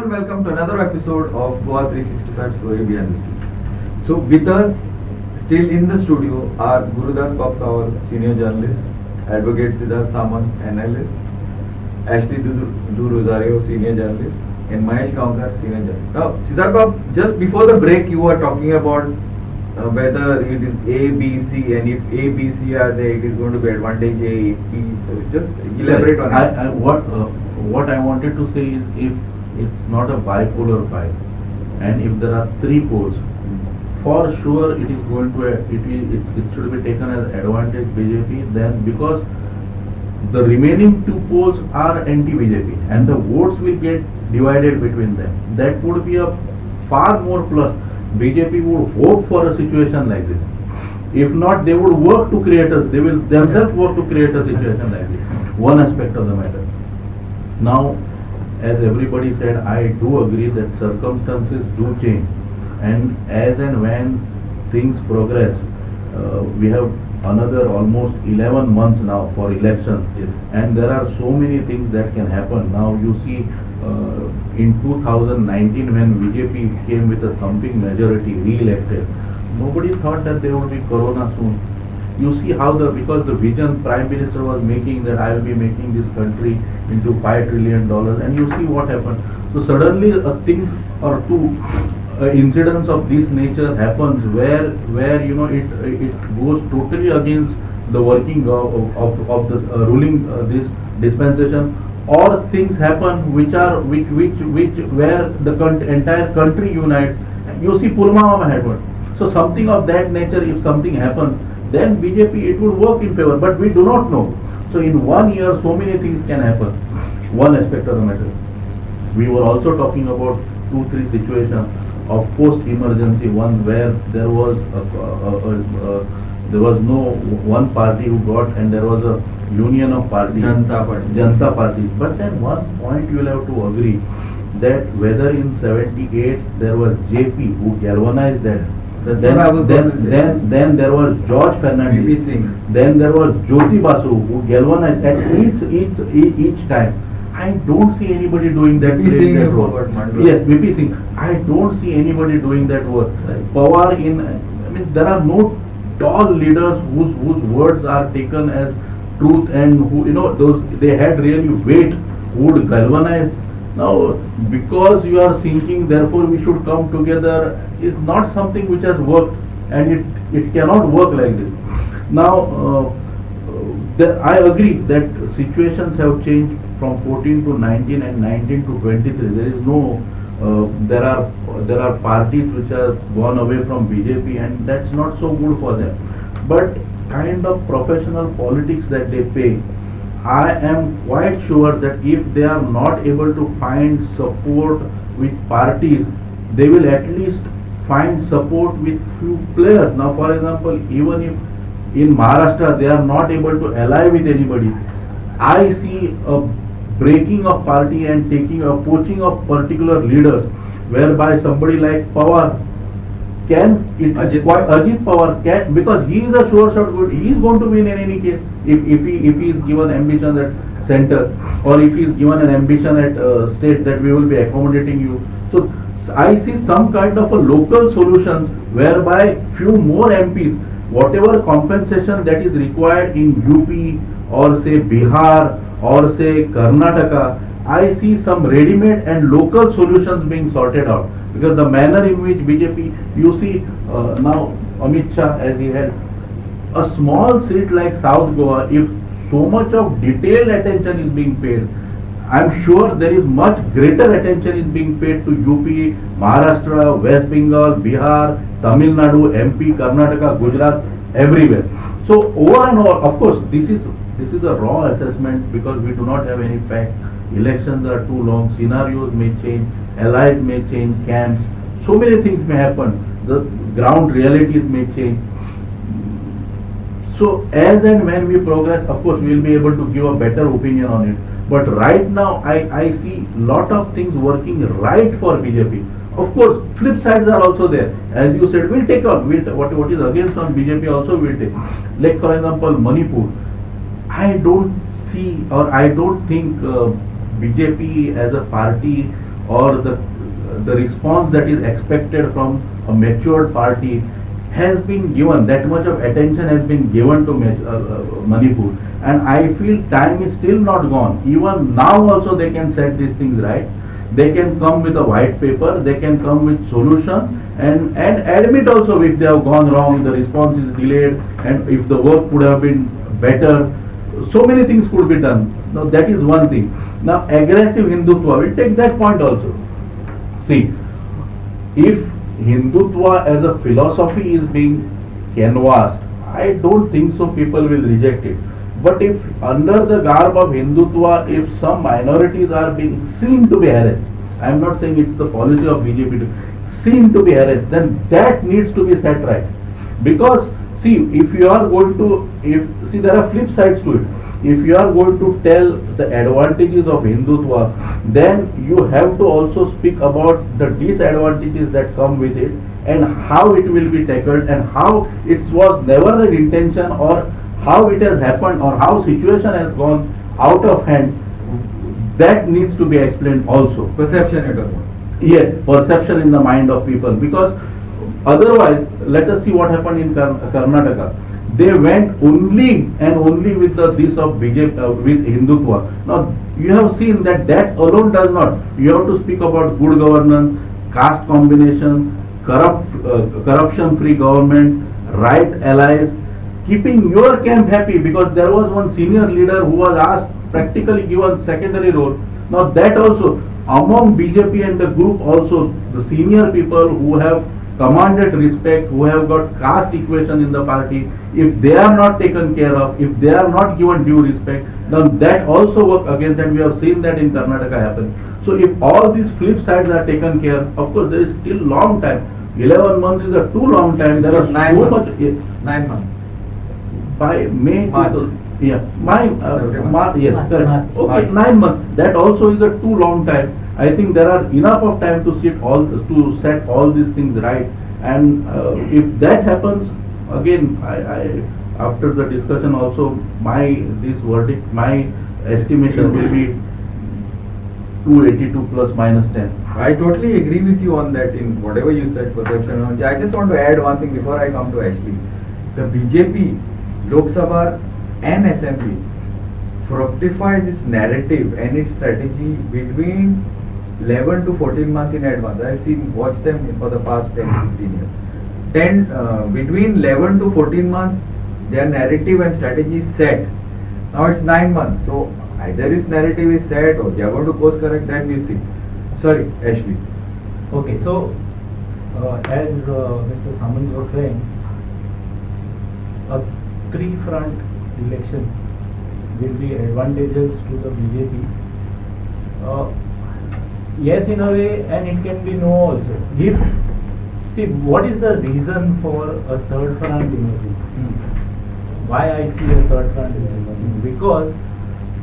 and welcome to another episode of Goa 365 Story Behind the Studio. So with us still in the studio are Gurudas Papsawal, Senior Journalist, Advocate Siddharth Samant, Analyst, Ashley Du Rosario, Senior Journalist, and Mahesh Gaonkar, Senior Journalist. Now Siddharth Bab, just before the break you were talking about whether it is A, B, C, and if A, B, C are there, it is going to be advantage A, B. So just elaborate on it. What I wanted to say is, if it's not a bipolar pie, and if there are three poles, for sure it is going to it should be taken as advantage BJP. Then because the remaining two poles are anti-BJP, and the votes will get divided between them. That would be a far more plus. BJP would hope for a situation like this. If not, they would work to create they will themselves work to create a situation like this. One aspect of the matter. Now, as everybody said, I do agree that circumstances do change, and as and when things progress, we have another almost 11 months now for elections, and there are so many things that can happen. Now you see, in 2019 when BJP came with a thumping majority, re-elected, nobody thought that there would be corona soon. You see how because the vision Prime Minister was making, that I will be making this country into $5 trillion, and you see what happened. So suddenly things or two incidents of this nature happens where it goes totally against the working of this ruling this dispensation, or things happen which where the entire country unites. You see Pulwama happened. So something of that nature, if something happens, then BJP, it would work in favor, but we do not know. So in 1 year, so many things can happen. One aspect of the matter. We were also talking about 2-3 situations of post-emergency, one where there was no one party who got, and there was a union of parties, Janta parties. But then one point you will have to agree, that whether in 78 there was JP who galvanized that. Then there was George Fernandez. Then there was Jyoti Basu who galvanized at each time. I don't see anybody doing that. Yes, VP Singh. I don't see anybody doing that work. Power there are no tall leaders whose words are taken as truth, and who they had really weight, who would galvanize. Now, because you are thinking, therefore we should come together, is not something which has worked, and it cannot work like this. Now, I agree that situations have changed from 14 to 19 and 19 to 23. There is no, there are parties which have gone away from BJP, and that's not so good for them. But kind of professional politics that they pay, I am quite sure that if they are not able to find support with parties, they will at least find support with few players. Now, for example, even if in Maharashtra they are not able to ally with anybody, I see a breaking of party and poaching of particular leaders, whereby somebody like Pawar Ajit Pawar can, because he is a sure shot good, he is going to win in any case if he is given ambition at center, or if he is given an ambition at state that we will be accommodating you. So I see some kind of a local solutions whereby few more MPs, whatever compensation that is required in UP or say Bihar or say Karnataka, I see some ready-made and local solutions being sorted out. Because the manner in which BJP, you see now Amit Shah, as he had a small seat like South Goa, if so much of detailed attention is being paid, I am sure there is much greater attention is being paid to UP, Maharashtra, West Bengal, Bihar, Tamil Nadu, MP, Karnataka, Gujarat, everywhere. So over and over, of course, this is a raw assessment because we do not have any facts. Elections are too long, scenarios may change, allies may change, camps, so many things may happen, the ground realities may change. So as and when we progress, of course we will be able to give a better opinion on it. But right now I see lot of things working right for BJP. Of course flip sides are also there. As you said, we'll take out what is against on BJP also we'll take. Like for example Manipur, I don't see, or I don't think BJP as a party or the response that is expected from a matured party has been given, that much of attention has been given to Manipur, and I feel time is still not gone. Even now also they can set these things right. They can come with a white paper, they can come with solution, and admit also if they have gone wrong, the response is delayed, and if the work could have been better, so many things could be done. Now that is one thing. Now aggressive Hindutva, we'll take that point also. See, if Hindutva as a philosophy is being canvassed, I don't think so people will reject it. But if under the garb of Hindutva, if some minorities are being seen to be harassed, I am not saying it's the policy of BJP to seen to be harassed, then that needs to be set right. Because see, if you are going to, see there are flip sides to it. If you are going to tell the advantages of Hindutva, then you have to also speak about the disadvantages that come with it, and how it will be tackled, and how it was never the intention, or how it has happened, or how situation has gone out of hand. That needs to be explained also. Perception at all. Yes, perception in the mind of people, because otherwise, let us see what happened in Karnataka. They went only and only with this of BJP, with Hindutva. Now you have seen that alone does not. You have to speak about good governance, caste combination, corruption-free government, right allies, keeping your camp happy, because there was one senior leader who was asked, practically given secondary role. Now that also, among BJP and the group also, the senior people who have commanded respect, who have got caste equation in the party, if they are not taken care of, if they are not given due respect, then that also work against them. We have seen that in Karnataka happen. So if all these flip sides are taken care, of course there is still long time. 11 months is a too long time. There is so much. 9 months. By May, March. Yes, correct. March. Okay, 9 months. That also is a too long time. I think there are enough of time to set all these things right. And if that happens, again, I after the discussion also, my estimation will be 282 plus minus 10. I totally agree with you on that in whatever you said, perception. I just want to add one thing before I come to Ashley. The BJP, Lok Sabha and Assembly fructifies its narrative and its strategy between 11 to 14 months in advance. I have watched them for the past 10-15 years. Between 11 to 14 months, their narrative and strategy is set. Now it's 9 months. So either its narrative is set or they are going to course correct, that we'll see. Sorry, Ashley. Okay, so as Mr. Samant was saying, a three-front election will be advantageous to the BJP. Yes, in a way, and it can be no also. See, what is the reason for a third front emerging? Why I see a third front emerging? Because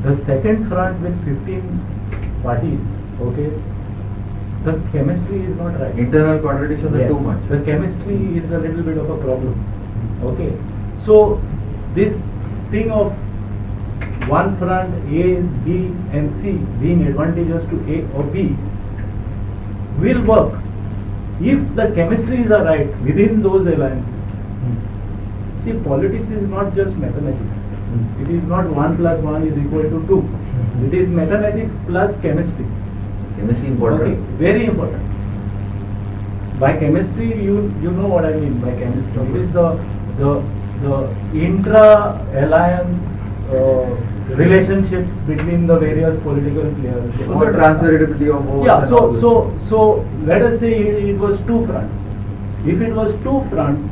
the second front with 15 parties, okay, the chemistry is not right. Internal contradictions are too much. The chemistry is a little bit of a problem. Okay, so this thing of one front A, B and C being advantageous to A or B will work if the chemistries are right within those alliances. See, politics is not just mathematics. It is not 1 plus 1 is equal to 2. It is mathematics plus chemistry. Chemistry important. Okay, very important. By chemistry, you know what I mean by chemistry. It is the intra-alliance relationships between the various political players. Also transferability of votes. Yeah, so let us say it was two fronts. If it was two fronts,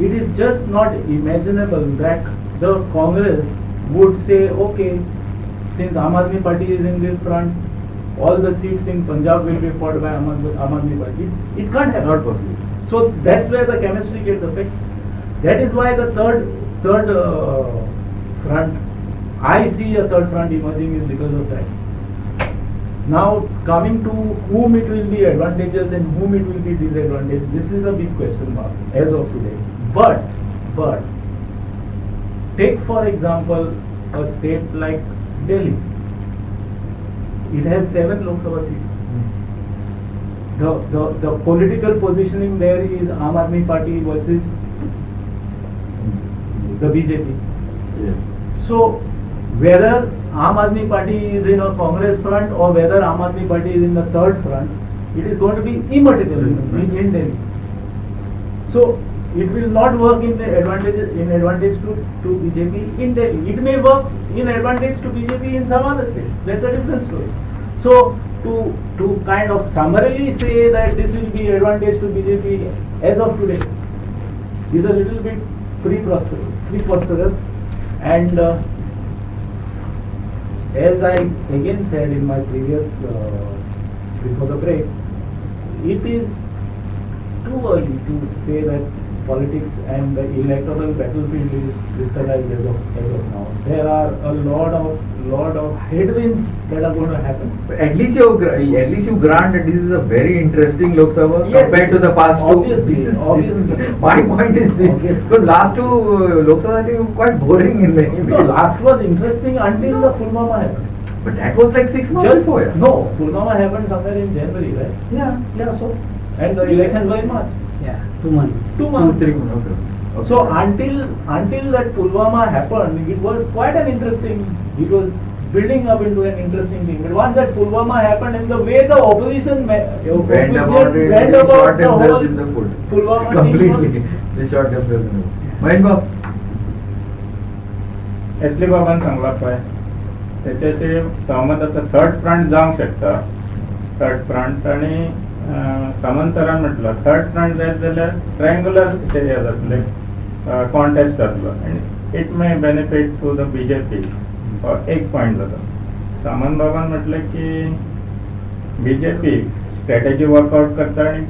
it is just not imaginable that the Congress would say, okay, since Aam Aadmi Party is in this front, all the seats in Punjab will be fought by Aam Aadmi Party. It can't happen. Not possible. So that's where the chemistry gets affected. That is why the third front, I see a third front emerging is because of that. Now coming to whom it will be advantageous and whom it will be disadvantageous, this is a big question mark as of today. But take for example a state like Delhi. It has 7 Lok Sabha seats. the political positioning there is Aam Aadmi Party versus the BJP. Yeah. So whether Aam Aadmi Party is in a Congress front or whether Aam Aadmi Party is in the third front, it is going to be immaterialism in Delhi. So it will not work in the advantage to BJP in Delhi. It may work in advantage to BJP in some other state. That's a different story. So to kind of summarily say that this will be advantage to BJP as of today is a little bit preposterous, and as I again said in my previous before the break, it is too early to say that politics and the electoral battlefield is crystallized as of now. There are a lot of headwinds that are going to happen. At least you grant that this is a very interesting Lok Sabha Yes, compared to the past two. obviously, This is obviously. my point is this. Obviously. Because last two Lok Sabha I think were quite boring in many ways. No, last was interesting until the Pulwama happened. But that was like 6 months before. Yeah. No, Pulwama happened somewhere in January, right? Yeah. So, and the elections were in March. Yeah, 2 months. 2 months. 3 months. Okay. So until that Pulwama happened, it was quite an interesting. It was building up into an interesting thing. But once that Pulwama happened, and the way the opposition went about it, went they about shot the themselves whole in the foot. Pulwama Completely. thing They shot themselves in the foot. Mahin एसली बाबान सांगला पळय त्याच्याशी सहमत असं third front जावंक शकता. Third front आणि सामंत सरान म्हटलं थर्ड फ्रंट जायत जाल्यार ट्रायंगुलर जातले कॉन्टेस्ट जातलो आनी it may benefit to the BJP. एक पॉइंट जाता. सामंत बाबान म्हटलं की बीजेपी स्ट्रॅटेजी वर्कआउट करता आणि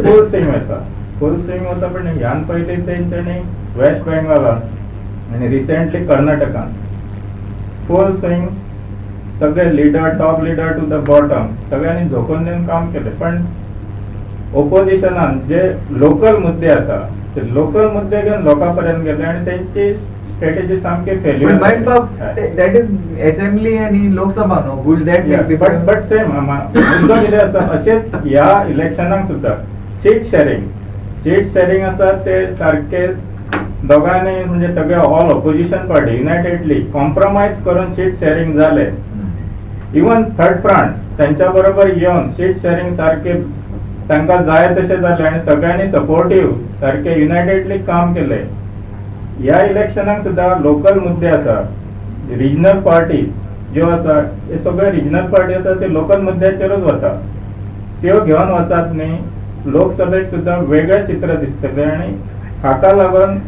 फुल स्विंग वता पण ह्यान पयलीं तेंच्यांनी वेस्ट बेंगॉलान आणि रिसेंटली कर्नाटकान फुल स्विंग सगळे leader top leader to the bottom सगळ्यांनी झोकून दिवन काम केले. पण ओपोजिशनान जे लोकल मुद्दे आसा ते लोकल मुद्दे घेवन लोकां पर्यंत गेले आणि त्यांची स्ट्रॅटेजी सामकी फेल्युअर. that is assembly आणि Lok Sabha no will that make difference? But same मुद्दो कितें आसा अशेंच ह्या इलेक्शनाक सुद्दां सीट शेअरिंग आसा ते सारखे दोगांनी म्हणजे सगळे ऑल ऑपोजिशन पार्टी युनायटेडली कॉम्प्रोमाइज करून सीट शेअरिंग झाले. इवन थर्ड फ्रंट त्यांच्या बरोबर येऊन सीट शेअरिंग सारखे तांकां जाय तशें जालें आनी सगळ्यांनी सपोर्टिव्ह सारखे युनायटेडली काम केले. ह्या इलेक्शनाक सुद्दां लोकल मुद्दे आसा. रिजनल पार्टीज ज्यो आसा हे सगळे रिजनल पार्टी आसा ते लोकल मुद्द्याचेरूच वता. त्यो घेवन वतात न्ही लोकसभेक सुद्दां वेगळें चित्र दिसतलें आनी हाका लागून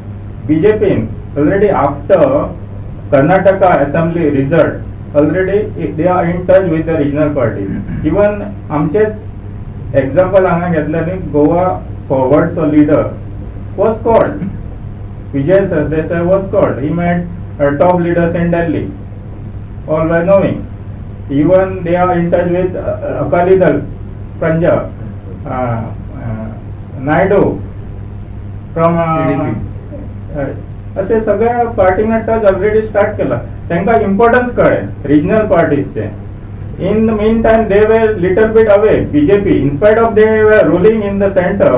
बीजेपीन already after Karnataka assembly result already they are in touch with the regional parties. Even आमचेच example हांगा घेतल्यानी Goa फॉरवर्डचो leader was called. Vijay Sardesai was called. He met top leaders in Delhi. All were knowing. Even they are in touch with Akali Dal, Punjab, Naidu from असे सगळ्या पार्टीने touch already start केला. त्यांना importance कळेल regional पार्टीजचे. In the mean time they were little bit away. BJP in spite of they were ruling in the centre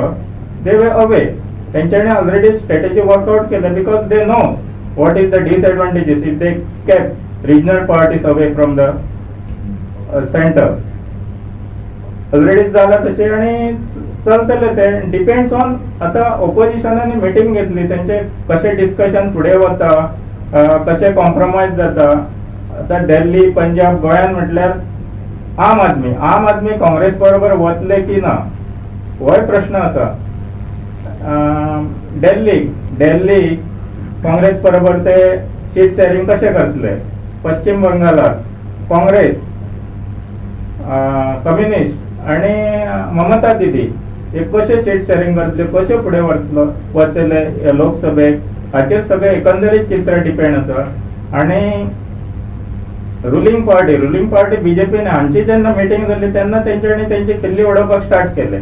they were away. त्यांच्याने already strategy work out केलं because they know what is the disadvantages if they keep regional parties away from the centre. Already झालं तसे आणि चलतले ते depends on आता ऑपोजिशनाने meeting घेतली त्यांचे कसे डिस्कशन पुढे वता कसे कॉम्प्रोमाइज जाता. आता दिल्ली पंजाब गोंयान म्हटल्यार आम आदमी काँग्रेस बरोबर वतले की ना हो प्रश्न आसा. दिल्ली काँग्रेस बरोबर ते सीट शेअरिंग कशे करतले. पश्चिम बंगालात काँग्रेस कम्युनिस्ट आणि ममता दिदी हे कसे सीट शेअरिंग करतले कसे पुढे वतले लोकसभेक हाचेर सगळे एकंदरीत चित्र डिपेंड आसा. आणि रुलिंग पार्टी बीजेपीने हांची जेन्ना मिटींग जाली तेन्ना तेंच्यांनी तेंची खिल्ली उडोवपाक स्टार्ट केले.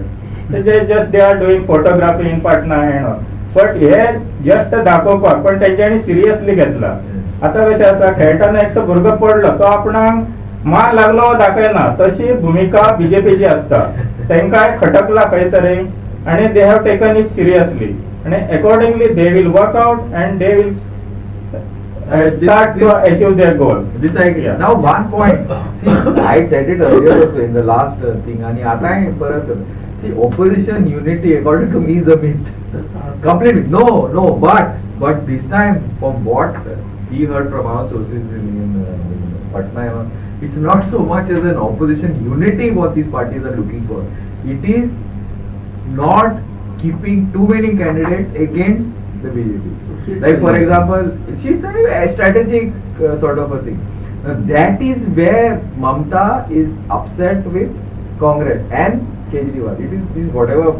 ते just they are doing photography in Patna and all. But हे जस्ट दाखोवपाक पण तेंच्यांनी सिरियसली घेतला. आता कशें आसा खेळटाना एक तो भुरगो पडलो तो आपणाक मार लागलो दाखयना तशी भूमिका बीजेपीची असता. तांकां खटकला खंय तरी आणि they have taken it seriously आणि accordingly they will work out and they will start to achieve their goal. This I agree. Now one point. See, I said it earlier also in the last thing. आणि आता परत see opposition unity according to me is a myth. Completely. No. But this time from what he heard from our sources in Patna, it's not so much as an opposition unity what these parties are looking for. It is not keeping too many candidates against the BJP. Like for example, it's a strategic sort of a thing. That is where Mamta is upset with Congress and Kejriwal. It is this whatever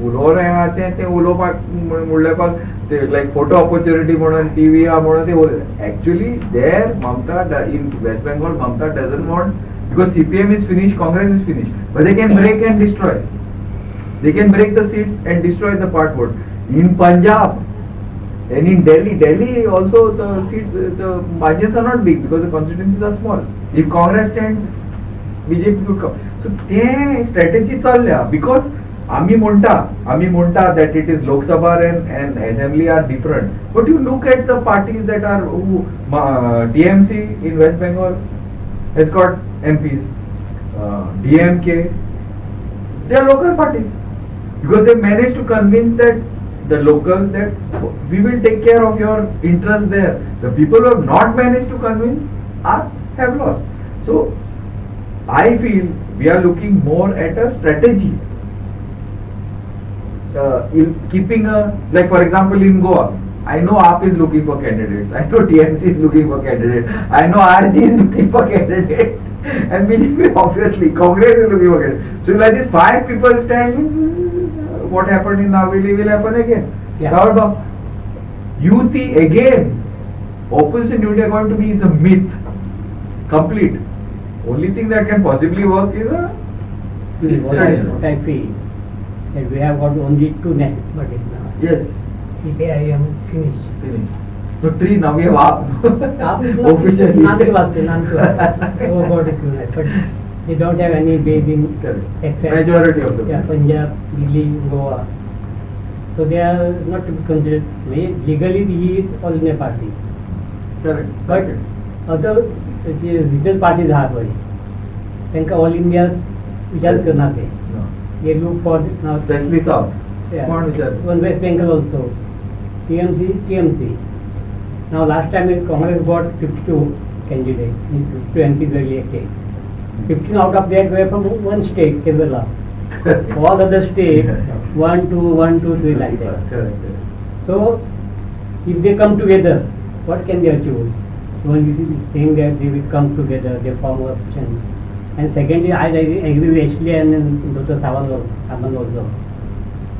उलोव आते ते उलोवपाक म्हणल्यार ते like photo opportunity म्हणून TV म्हणून ते actually there Mamata in West Bengal Mamata doesn't want because CPM is finished, Congress is finished, but they can break and destroy. They can break the seats and destroy the part vote. In Punjab and in Delhi also the seats, the margins are not big because the constituencies are small. If Congress stands, BJP could come. So they strategy चालल्या because आम्ही म्हणता that it is Lok Sabha and Assembly are different. But you look at the parties that are TMC in West Bengal has got MPs. DMK, they are local parties because they managed to convince that the locals that we will take care of your interests there. The people who have not managed to convince have lost. So I feel we are looking more at a strategy. In keeping like for example in Goa, I know AAP is looking for candidates. I know TMC is looking for candidates. I know RG is looking for candidates. And BJP obviously, Congress is looking for candidates. So like this 5 people stand, what happened in Naveli will happen again. Yeah. Third, Yuti again, opposition unity according to me is a myth. Complete. Only thing that can possibly work is a What I feel that we have got only 2 next budget now. yes. CPIM finished. So 3 now we have आप officially. नाम के वास्ते वो got it tonight, but they don't have any base in Correct. except Majority of them. Punjab, Delhi, Goa. So they are not to be considered. Legally he is all in a party. Correct. But other regional parties are very. त्यांका all India विचार करना थे. No. They look for now. Especially South. Yeah. Come on, Vichar. One West Bengal also. TMC. Now last time Congress got 52 candidates, 52 MPs were elected. 15 out of that were from one state, Kerala. All other states, 1, 2, 3 like that. Correct. So if they come together, what can they achieve? One you see saying that they will come together, they form a option. And secondly, I agree with Ashley and Dr. Saman also.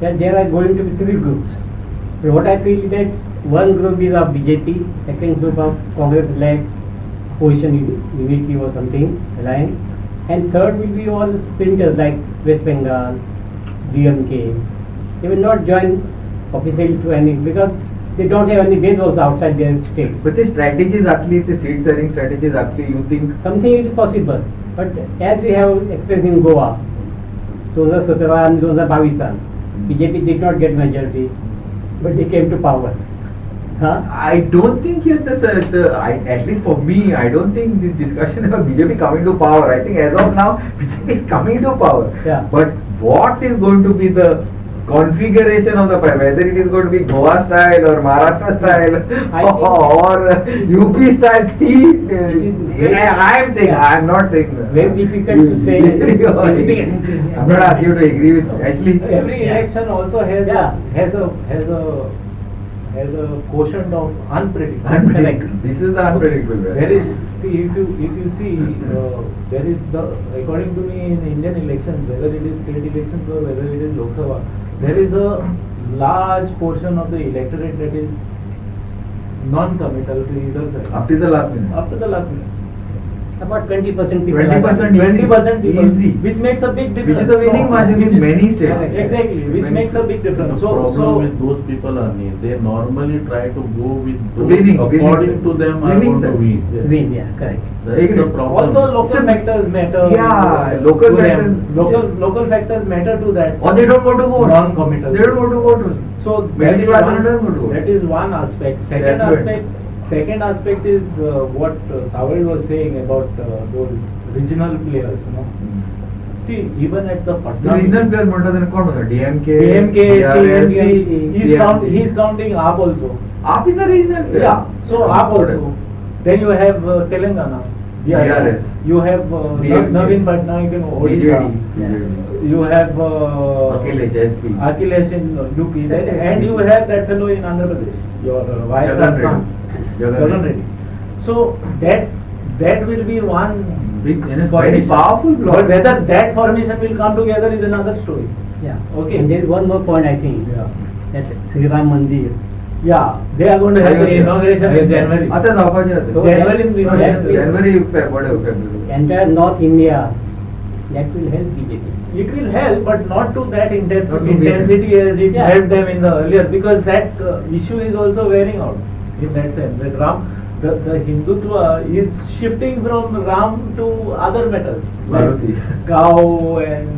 That there are going to be 3 groups. So what I feel is that one group is of BJP, second group of Congress-led opposition unity or something, alliance, and third will be all sprinters like West Bengal, DMK. They will not join officially to any because they don't have any base also outside their state. But the strategies actually, the seat sharing strategies actually, you think? Something is possible, but as we have experienced in Goa, 2017 and 2022, BJP did not get majority, but they came to power. Huh? I don't think here at least for me, I don't think this discussion about BJP coming to power. I think as of now, BJP is coming to power. Yeah. But what is going to be the configuration of the power? Whether it is going to be Goa style or Maharashtra style or UP style, I am saying, I am not saying. Very difficult to say. I'm not asking you to agree with Ashley. Every election also has a quotient of unpredictable. Correct. This is the unpredictable. There is, see, if you see, there is according to me in Indian elections, whether it is state elections or whether it is Lok Sabha, there is a large portion of the electorate that is non-committal to either side. Up to the last minute. Up to the last minute. About 20% people. 20% 20% people, easy. which makes a big Which difference. is a winning margin Which in is- many states. Exactly, which Many makes a states. big The difference. problem with those people are they normally try to go with those Winning, according winning, to them I winning, want to sir. win. Yeah. Win, yeah, correct. That's the Agree. problem. Also, local It's a- factors matter. Yeah, to local them. factors, Local factors matter to that. Or they don't want to vote. Non-committal. They don't want to vote. So Middle that is class one- doesn't want to vote. that is one aspect. Second That's right. aspect is what Saval was saying about those regional players. See, even at the Patna, Regional players म्हणतात त्यांना कोण होतं? DMK, PMK, TRS, TMC, he's counting AAP also. AAP is a regional player. Yeah, so AAP also. Then you have Telangana. DRS. You have DMK. Navin Patnaik in Odisha. BJD. You have Akhilesh, SP. Akhilesh in UP. And you have that fellow in Andhra Pradesh, your YSR Jagan son, Reddy. Jagan Reddy. So that will be one Big, very formation. powerful bloc. But whether that formation will come together is another story. Yeah. Okay. And there is one more point I think. Yeah. That Sri Ram Mandir. Yeah, they are going to have the inauguration in January. आता जावपाचे So January that- inauguration. that is- January, whatever, February. Entire North India, that will help BJP. It will help, but not to that Not to intensity as it Yeah. helped them in the earlier, because that issue is also wearing out in that sense. That the Hindutva is shifting from Ram to other matters, Maruti. cow and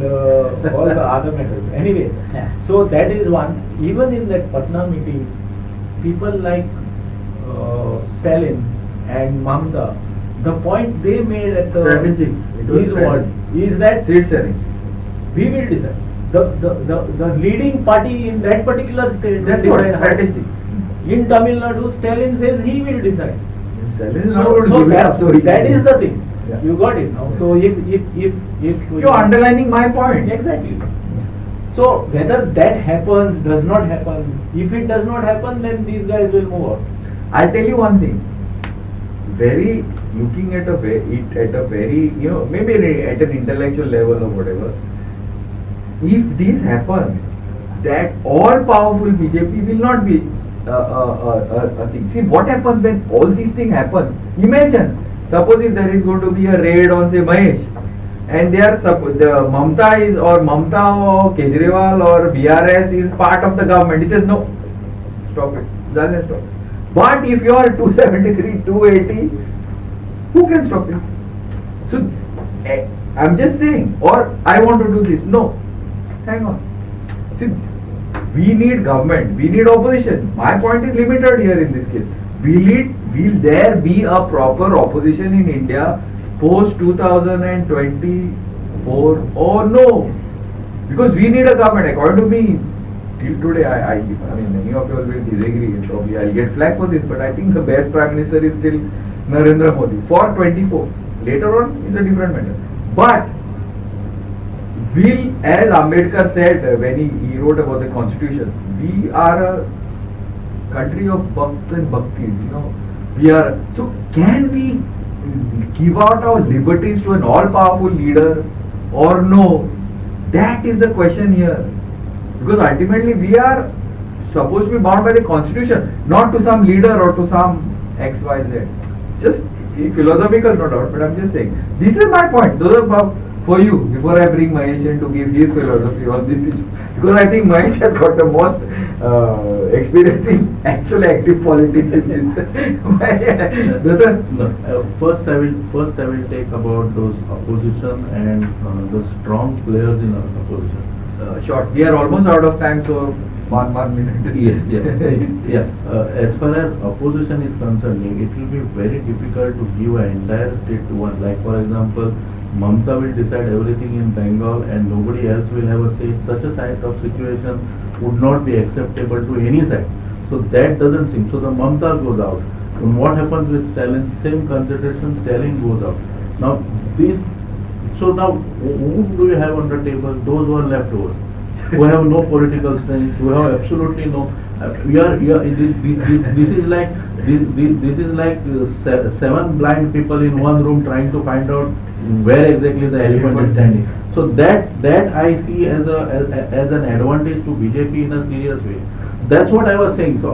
all the other matters. Anyway, Yeah. so that is one. Even in that Patna meeting, people like Stalin and Mamta, the point they made at the Strategic. It was is what strategic. is that Seat sharing. we will decide. The leading party in that particular state will That's what, decide how. strategy. In Tamil Nadu, Stalin says he will decide. Stalin is not going to So give it up so easily. that is the thing. Yeah. You got it now. So if You're underlining my point. exactly. So whether that happens, does not happen. If it does not happen, then these guys will move out. I'll tell you one thing. Very looking at a very maybe at an intellectual level or whatever. If this happens, that all powerful BJP will not be a thing. See what happens when all these things happen. Imagine, suppose if there is going to be a raid on say Mahesh, and the Mamta or Kejriwal or BRS is part of the government. He says no, stop it, stop it. But if you are 273, 280, who can stop you? So I'm just saying, or I want to do this. No, hang on. See, we need government, we need opposition. My point is limited here in this case. Will there be a proper opposition in India post 2024 or no? Because we need a government. According to me, till today, I mean, many of you will disagree. Probably I'll get flack for this, but I think the best prime minister is still Narendra Modi for 24. Later on is a different matter. But as Ambedkar said when he wrote about the constitution, we are a country of bhakt and bhaktis, so can we give out our liberties to an all-powerful leader or no? That is the question here, because ultimately we are supposed to be bound by the constitution, not to some leader or to some XYZ. Just philosophical, no doubt, but I'm just saying this is my point. Those are for you, before I bring Mahesh in to give his philosophy on this issue, because I think Mahesh has got the most experience in actual active politics in this. First I will take about those opposition and the strong players in opposition. Short. We are almost out of time, so one minute. Yes. As far as opposition is concerned, it will be very difficult to give an entire state to one. Like for example, Mamta will decide everything in Bengal and nobody else will have a say. Such a side of situation would not be acceptable to any side. So that doesn't seem. So the Mamta goes out. And what happens with Stalin? Same consideration, Stalin goes out. Now whom do you have on the table? Those who are left over, who have no political strength, who have absolutely no. This is like 7 blind people in one room trying to find out where exactly the elephant is standing. So that I see as an advantage to BJP in a serious way. That's what I was saying. So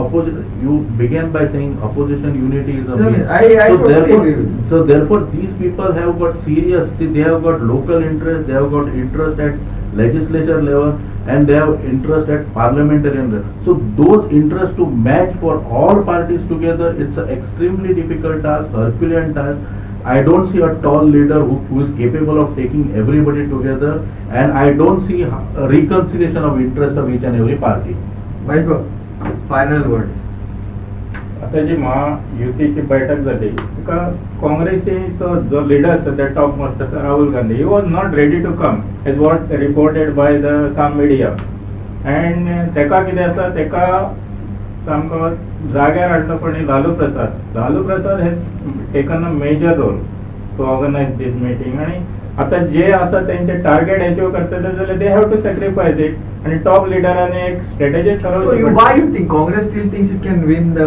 you began by saying opposition unity is a No, myth. I So totally therefore, agree with you. so therefore, these people have got serious. They have got local interest. They have got interest at legislature level, and they have interest at parliamentarian level. So those interests to match for all parties together, it's an extremely difficult task, Herculean task. I don't see a tall leader who is capable of taking everybody together, and I don't see a reconciliation of interest of each and every party. Michael, final words. आता जी महायुतीची बैठक झाली तिका काँग्रेसीचो जो leader सध्या top most आसा Rahul Gandhi he was not ready to come as what reported by the some media and तेका कितें आसा तेका सामको जाग्यार हाडलो पण Lalu Prasad has taken a major role to organize this meeting आणि आता जे आसा तेंचे टार्गेट अचीव करतले जाल्यार they have to sacrifice it आणि टॉप लिडरांनी एक स्ट्रॅटेजी So ठरवची why you think Congress still thinks it can win the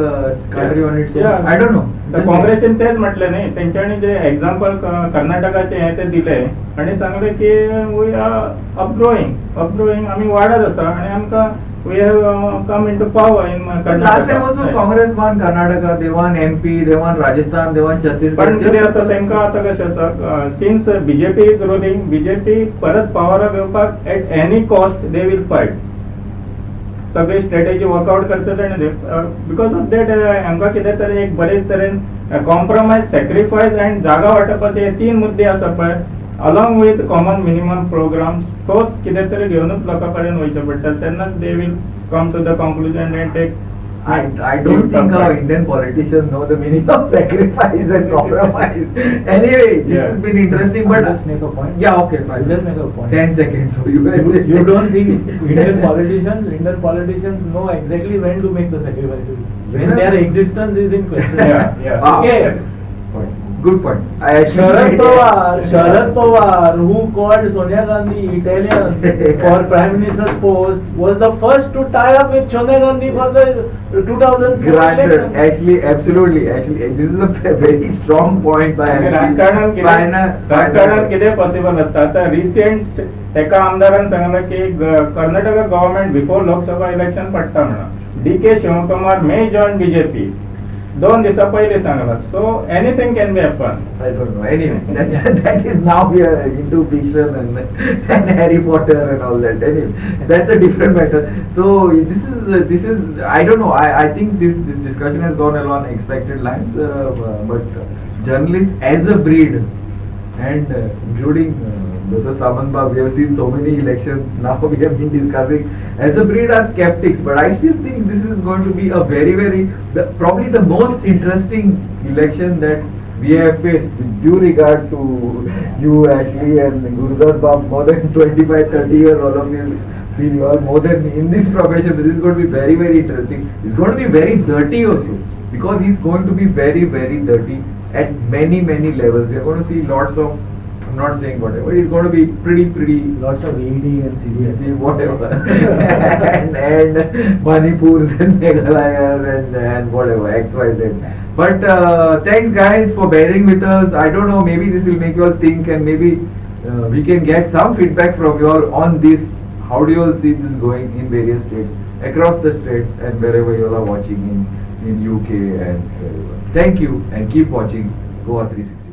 country on its own? Yeah. I don't know. तर काँग्रेसीन तेच म्हटले न्ही तेंच्यांनी जे एक्झाम्पल कर्नाटकाचे हे ते दिले आणि सांगले की वी आर अपग्रोईंग आम्ही वाढत आसा आणि आमकां we have come in to power in But last time also Congress won Karnataka, they won MP, they won Rajasthan, they won पण Chhattisgarh. कितें आसा तेंकां आतां कशें आसा since BJP is ruling BJP परत पावराक येवपाक at any cost they will fight सगळी स्ट्रॅटेजी वर्कआउट करतले आनी बिकॉज ऑफ दॅट हांकां कितें तरी एक बरे तरेन कॉम्प्रोमायज सॅक्रिफायस अँड जागा वांटपाचे हे 3 मुद्दे आसा पळय along with common minimum programme तोच कितें तरी घेवनूच लोकां पर्यंत वयचें पडटा तेन्नाच they will come to the conclusion and take I don't think our Indian politicians know the meaning of sacrifice and compromise. Anyway, this Yeah. has been interesting, but Just make a point. yeah, okay, fine. Just make a point. 10 seconds for you. You don't think Indian politicians know exactly when to make the sacrifices, when their existence is in question. Yeah. Wow. Okay. Point. Good point. Sharad Pawar, who called Sonia Gandhi Italian for Prime Minister's post, was the first to tie up with Sonia Gandhi for the 2004 Granted, election. actually, absolutely. Actually, this is a very strong point by राजकारणात कितें possible आसता आता recent एका आमदारान सांगला की Karnataka government before Lok Sabha election पडटा म्हणून DK Shivkumar मे join BJP 2 दिसा पयलीं Sangla so anything can be happen I don't know. Anyway, that is now we are into fiction and Harry Potter and all that. Anyway, that's a different matter. So this is I don't know. I think this discussion has gone along expected lines, but journalists as a breed and including Dr. Samanba, we have seen so many elections now. We have been discussing as a breed are skeptics, but I still think this is going to be a very probably the most interesting election that we have faced. With due regard to you, Ashley, and Gurudas Bab, more than 25-30 years, all of you are more than me in this profession. This is going to be very interesting. It's going to be very dirty also because it's going to be very dirty at many levels. We are going to see lots of. I'm not saying whatever. It's going to be pretty Lots of ED and CBI. whatever and Manipurs and Meghalayas and whatever XYZ. But thanks guys for bearing with us. I don't know, maybe this will make you all think and maybe we can get some feedback from you all on this. How do you all see this going in various states, across the states and wherever you all are watching in UK and thank you and keep watching Goa 360.